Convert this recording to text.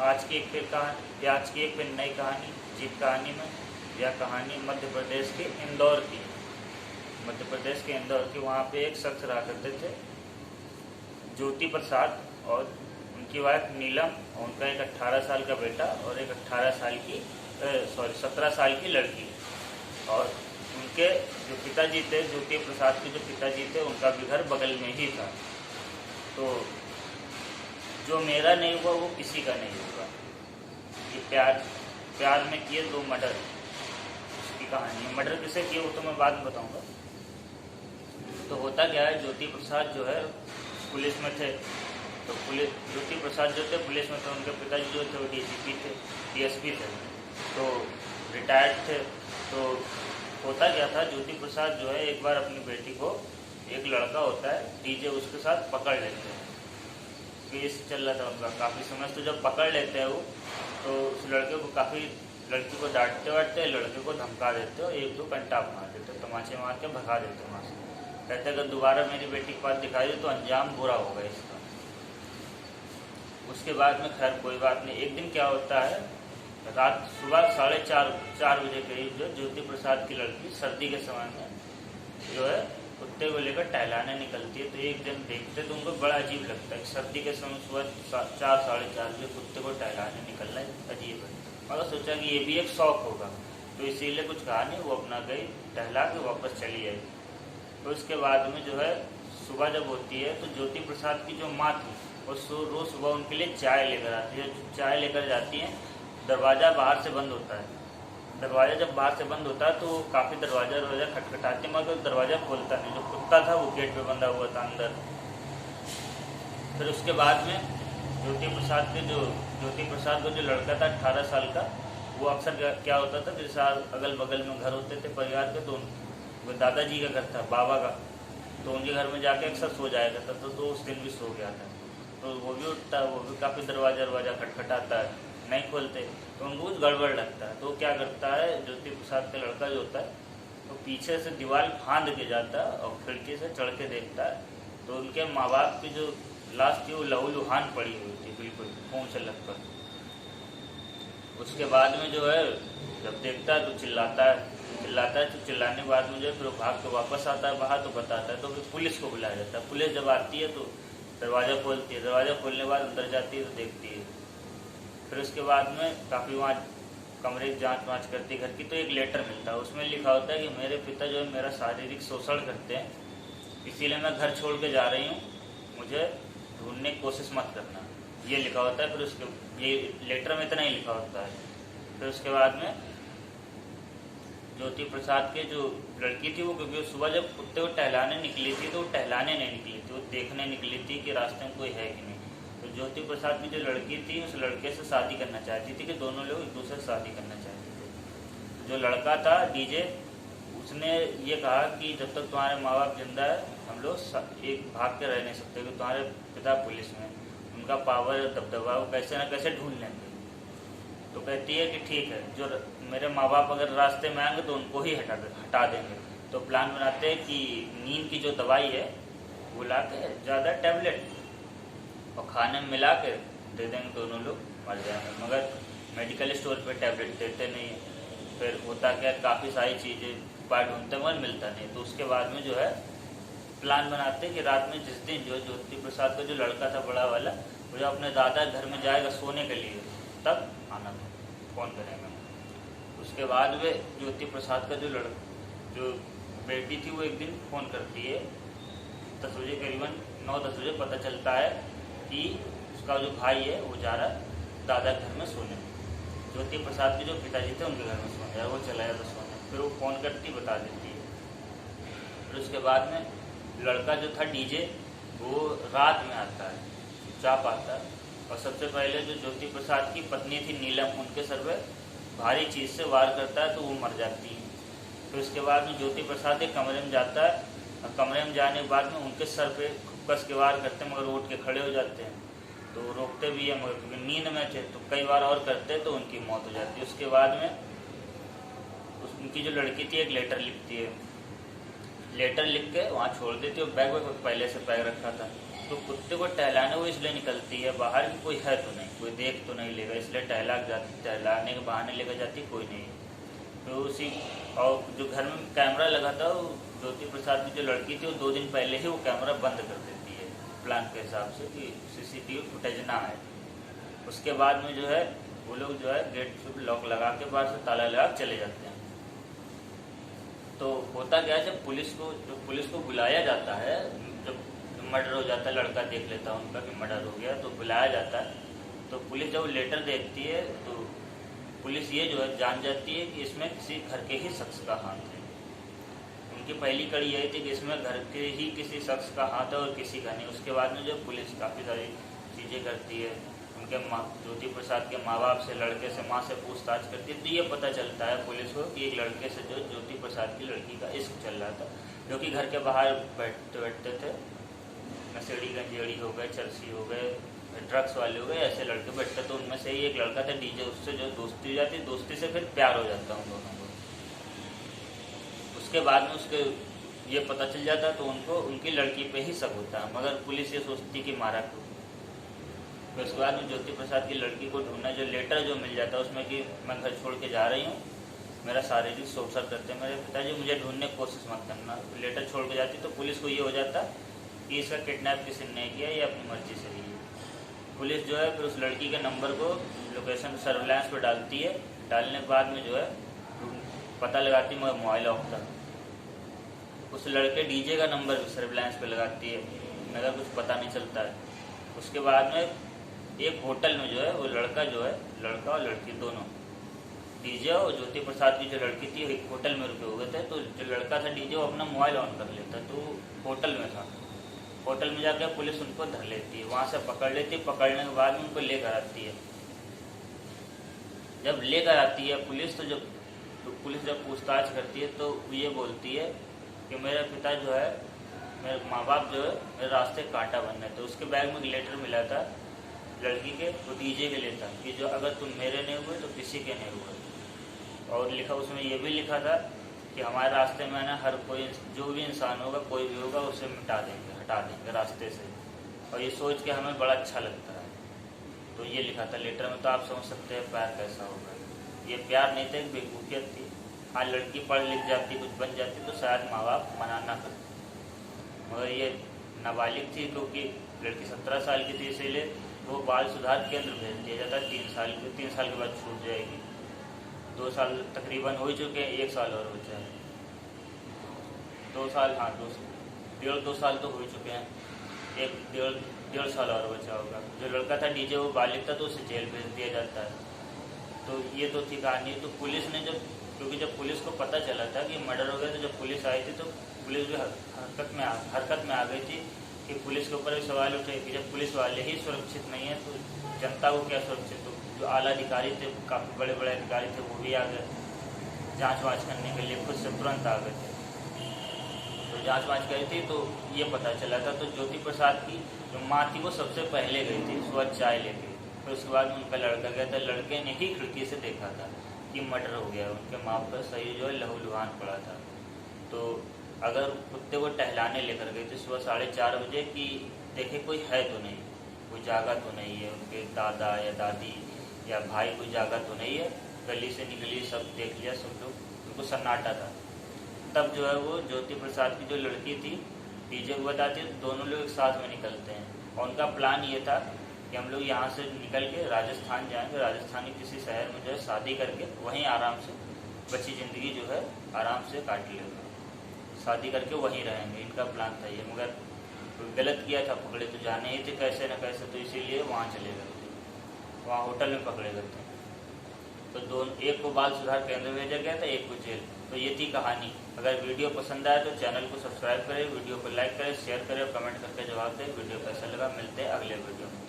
आज की एक फिर नई कहानी जीत कहानी में। यह कहानी मध्य प्रदेश के इंदौर की। मध्य प्रदेश के इंदौर की वहाँ पे एक शख्स रहा करते थे, ज्योति प्रसाद, और उनकी वाइफ नीलम, और उनका एक 18 साल का बेटा और एक 17 साल की लड़की। और उनके जो पिताजी थे, ज्योति प्रसाद के जो पिताजी थे, उनका भी घर बगल में ही था। तो जो मेरा नहीं हुआ वो किसी का नहीं होगा। ये प्यार में किए 2 मर्डर, उसकी कहानी है। मर्डर किसे किए वो तो मैं बाद में बताऊंगा। तो होता क्या है, ज्योति प्रसाद जो है पुलिस में थे। तो ज्योति प्रसाद जो थे पुलिस में थे, उनके पिताजी जो थे वो डीएसपी थे, तो रिटायर्ड थे। तो होता क्या था, ज्योति प्रसाद जो है एक बार अपनी बेटी को, एक लड़का होता है डीजे, उसके साथ पकड़ लेते हैं। केस चल रहा था उनका काफ़ी समय। तो जब पकड़ लेते हैं वो, तो उस लड़के को लड़की को डांटते वाटते, लड़के को धमका देते और 1-2 पेंटाप मार देते, तमाचे मार के भगा देते वहाँ से। कहते अगर दोबारा मेरी बेटी के पास दिखाई दे तो अंजाम बुरा होगा इसका। उसके बाद में खैर कोई बात नहीं। एक दिन क्या होता है, सुबह 4:30 बजे करीब जो ज्योति प्रसाद की लड़की सर्दी के समय में जो है कुत्ते को लेकर टहलाने निकलती है। तो एक दिन देखते तो उनको बड़ा अजीब लगता है, सर्दी के समय सुबह 4-4:30 बजे कुत्ते को टहलाने निकलना अजीब है। मगर सोचा कि ये भी एक शौक होगा, तो इसीलिए कुछ कहा नहीं, वो अपना गई, टहला के वापस चली आई। तो उसके बाद में जो है सुबह जब होती है, तो ज्योति प्रसाद की जो माँ थी वो रोज़ सुबह उनके लिए चाय लेकर आती है। चाय लेकर जाती हैं, दरवाज़ा बाहर से बंद होता है। दरवाज़ा जब बाहर से बंद होता है तो काफ़ी दरवाज़ा खटखटाते, मगर दरवाज़ा खोलता नहीं। जो कुत्ता था वो गेट पे बंधा हुआ था अंदर। फिर उसके बाद में ज्योति प्रसाद का जो लड़का था 18 साल का, वो अक्सर क्या होता था, जैसे अगल बगल में घर होते थे परिवार के, तो वो दादाजी का घर था, बाबा का, तो उनके घर में जाके अक्सर सो जाया करता था। तो उस दिन भी सो गया था। तो वो भी उठता है, वो भी काफ़ी दरवाज़ा खटखटाता है, नहीं खोलते, तो उनको कुछ गड़बड़ लगता है। तो क्या करता है, ज्योति प्रसाद का लड़का जो होता है तो पीछे से दीवार फांद के जाता है और खिड़की से चढ़ के देखता है। तो उनके माँ बाप की जो लाश थी वो लहूलुहान पड़ी हुई थी, बिल्कुल खून से लथपथ। उसके बाद में जो है जब देखता है तो चिल्लाता है। तो चिल्लाने के बाद में जो है फिर भाग के वापस आता है बाहर, तो बताता है। तो फिर पुलिस को बुलाया जाता है। पुलिस जब आती है तो दरवाज़ा खोलती है। दरवाज़ा खोलने के बाद अंदर जाती है तो देखती है। फिर उसके बाद में काफ़ी वहाँ कमरे की जाँच वाँच करती है घर की। तो एक लेटर मिलता है, उसमें लिखा होता है कि मेरे पिता जो है मेरा शारीरिक शोषण करते हैं, इसीलिए मैं घर छोड़ के जा रही हूँ, मुझे ढूंढने की कोशिश मत करना, ये लिखा होता है। फिर उसके ये लेटर में इतना ही लिखा होता है। फिर उसके बाद में ज्योति प्रसाद के जो लड़की थी वो, क्योंकि सुबह जब कुत्ते को टहलाने निकली थी तो वो टहलाने नहीं निकली थी, वो देखने निकली थी कि रास्ते में कोई है कि नहीं। तो ज्योति प्रसाद की जो लड़की थी उस लड़के से शादी करना चाहती थी, कि दोनों लोग एक दूसरे से शादी करना चाहते थे। जो लड़का था डीजे, उसने ये कहा कि जब तक तुम्हारे माँ बाप जिंदा है हम लोग एक भाग के रह नहीं सकते, कि तुम्हारे पिता पुलिस में, उनका पावर दबदबा वो कैसे ना कैसे ढूंढ लेंगे। तो कहती है कि ठीक है, जो मेरे माँ बाप अगर रास्ते में आएंगे तो उनको ही हटा देंगे। तो प्लान बनाते हैं कि नींद की जो दवाई है वो ला के ज़्यादा टैबलेट और खाने में मिला के दे देंगे, दोनों लोग मर जाएंगे। मगर मेडिकल स्टोर पे टैबलेट देते नहीं है। फिर होता क्या, काफ़ी सारी चीज़ें उपाय ढूंढते मगर मिलता नहीं। तो उसके बाद में जो है प्लान बनाते हैं कि रात में जिस दिन जो ज्योति प्रसाद का जो लड़का था बड़ा वाला, वो जब अपने दादा घर में जाएगा सोने के लिए, तब आना फ़ोन करेंगे। उसके बाद वे ज्योति प्रसाद का जो बेटी थी वो एक दिन फ़ोन करती है 10 बजे, करीबन 9-10 बजे पता चलता है कि उसका जो भाई है वो जा रहा है दादा घर में सोने। ज्योति प्रसाद के जो पिताजी थे उनके घर में सोने जा रहा, वो चला जाता सोने। फिर वो फ़ोन करती बता देती है। फिर उसके बाद में लड़का जो था डीजे, वो रात में आता है, चुपचाप आता है, और सबसे पहले जो ज्योति प्रसाद की पत्नी थी नीलम, उनके सर पे भारी चीज़ से वार करता है तो वो मर जाती है। फिर उसके बाद में ज्योति प्रसाद एक कमरे में जाता है, और कमरे में जाने के बाद में उनके सर पे कस के वार करते हैं, मगर उठ के खड़े हो जाते हैं। तो रोकते भी है, मगर क्योंकि नींद में थे तो कई बार और करते तो उनकी मौत हो जाती है। उसके बाद में उनकी जो लड़की थी एक लेटर लिखती है, लेटर लिख के वहाँ छोड़ देती है। बैग पहले से पैक रखा था। तो कुत्ते को टहलाने वो इसलिए निकलती है, बाहर की कोई है तो नहीं, कोई देख तो नहीं लेगा, इसलिए टहलाने के बहाने लेकर जाती कोई नहीं। तो उसी और जो घर में कैमरा लगा था, ज्योति प्रसाद की जो लड़की थी वो 2 दिन पहले ही वो कैमरा बंद कर देती है प्लान के हिसाब से कि CCTV फुटेज ना आए। उसके बाद में जो है वो लोग जो है गेट पे लॉक लगा के बाहर से ताला लगा चले जाते हैं। तो होता क्या है, जब पुलिस को बुलाया जाता है, जब मर्डर हो जाता है, लड़का देख लेता है उनका कि मर्डर हो गया, तो बुलाया जाता है। तो पुलिस जब लेटर देखती है तो पुलिस ये जो है जान जाती है कि इसमें किसी घर के ही शख्स का हाथ है। उनकी पहली कड़ी यही थी कि इसमें घर के ही किसी शख्स का हाथ है और किसी का नहीं। उसके बाद में जो पुलिस काफ़ी सारी चीज़ें करती है, उनके ज्योति प्रसाद के माँ बाप से, लड़के से, माँ से पूछताछ करती है, तो ये पता चलता है पुलिस को कि एक लड़के से जो ज्योति प्रसाद की लड़की का इश्क चल रहा था, जो कि घर के बाहर बैठते थे, नशेड़ी गंजेड़ी हो गए, चरसी हो गए, ड्रग्स वाले हो गए, ऐसे लड़के बैठते। तो उनमें से ही एक लड़का था डीजे, उससे जो दोस्ती हो जाती, दोस्ती से फिर प्यार हो जाता उन दोनों को। उसके बाद में उसके ये पता चल जाता तो उनको उनकी लड़की पे ही शक होता है, मगर पुलिस ये सोचती कि मारा क्यों। तो उसके बाद में ज्योति प्रसाद की लड़की को ढूंढना, जो लेटर जो मिल जाता है उसमें कि मैं घर छोड़ के जा रही हूँ, मेरा शारीरिक शोषण करते हैं मेरे पिताजी, मुझे ढूंढने की कोशिश मत करना। लेटर छोड़ के जाती तो पुलिस को ये हो जाता कि इसका किडनैप किसी ने नहीं किया, ये अपनी मर्जी से ही है। पुलिस जो है फिर उस लड़की के नंबर को लोकेशन सर्विलांस पर डालती है। डालने के बाद में जो है पता लगाती है, मगर मोबाइल ऑफ था। उस लड़के डीजे का नंबर भी सर्विलांस पे लगाती है, मगर कुछ पता नहीं चलता है। उसके बाद में एक होटल में जो है वो लड़का लड़का और लड़की दोनों, डीजे और ज्योति प्रसाद की जो लड़की थी एक होटल में रुके हुए थे। तो जो लड़का था डीजे वो अपना मोबाइल ऑन कर लेता, तो होटल में था। होटल में जाकर पुलिस उनको धर लेती है, वहाँ से पकड़ लेती है। पकड़ने के बाद में उनको लेकर आती है। जब लेकर आती है पुलिस, तो पुलिस जब पूछताछ करती है तो ये बोलती है कि मेरा पिता जो है, मेरे माँ बाप जो है मेरे रास्ते कांटा बन रहे थे। उसके बैग में एक लेटर मिला था लड़की के, वो डीजे के लिए था कि जो अगर तुम मेरे नहीं हुए तो किसी के नहीं हुए। और लिखा उसमें ये भी लिखा था कि हमारे रास्ते में ना हर कोई, जो भी इंसान होगा, कोई भी होगा, उसे हटा देंगे रास्ते से। और ये सोच के हमें बड़ा अच्छा लगता है। तो ये लिखा था लेटर में। तो आप समझ सकते हैं प्यार कैसा होगा। ये प्यार नहीं था, एक बेवकूफ़ियत थी। हाँ, लड़की पढ़ लिख जाती, कुछ बन जाती तो शायद माँ बाप मना ना करते, मगर ये नाबालिग थी क्योंकि लड़की 17 साल की थी, इसीलिए वो बाल सुधार केंद्र भेज दिया जाता। 3 साल के बाद छूट जाएगी। 2 साल तकरीबन हो चुके हैं, 1 साल और हो जाए, 2 साल, हाँ 2 साल तो हो चुके हैं, 1-1.5 साल और बचा होगा। जो लड़का था डीजे वो बालिग था, तो उसे जेल भेज दिया जाता है। तो ये तो थी कहानी। तो पुलिस ने क्योंकि जब पुलिस को पता चला था कि मर्डर हो गया, तो जब पुलिस आई थी तो पुलिस भी हरकत में आ गई थी कि पुलिस के ऊपर भी सवाल उठे कि जब पुलिस वाले ही सुरक्षित नहीं है तो जनता को क्या सुरक्षित हो। जो आला अधिकारी थे, काफ़ी बड़े बड़े अधिकारी थे, वो भी आ गए जांच वाँच करने के लिए, खुद से तुरंत आ गए थे। तो जांच वाँच करी थी तो ये पता चला था। तो ज्योति प्रसाद की जो माँ थी वो सबसे पहले गई थी सुबह चाय लेके। फिर उसके बाद में उनका लड़का गया था। लड़के ने ही खिड़की से देखा था कि मर्डर हो गया। उनके माँ पर सही जो है लहूलुहान पड़ा था। तो अगर कुत्ते को टहलाने लेकर गए थे सुबह 4:30 बजे कि देखे कोई है तो नहीं, कोई जागा तो नहीं है, उनके दादा या दादी या भाई कोई जागा तो नहीं है, गली से निकली, सब देख लिया, सब लोग, उनको सन्नाटा था। तब जो है वो ज्योति प्रसाद की जो लड़की थी डीजे को बताती है, दोनों लोग एक साथ में निकलते हैं। और उनका प्लान ये था कि हम लोग यहाँ से निकल के राजस्थान जाएंगे, राजस्थान के किसी शहर में जो है शादी करके वहीं आराम से बची ज़िंदगी जो है आराम से काट लेंगे, शादी करके वहीं रहेंगे। इनका प्लान था ये, मगर गलत किया था, पकड़े तो जाने ही थे कैसे न कैसे, तो इसीलिए वहाँ चले गए थे, वहाँ होटल में पकड़े गए थे। तो एक को बाल सुधार केंद्र भेजा गया था, एक को जेल। तो ये थी कहानी। अगर वीडियो पसंद आए तो चैनल को सब्सक्राइब करें, वीडियो को लाइक करें, शेयर करें, कमेंट करके जवाब दें। वीडियो कैसा लगा, मिलते हैं अगले वीडियो में।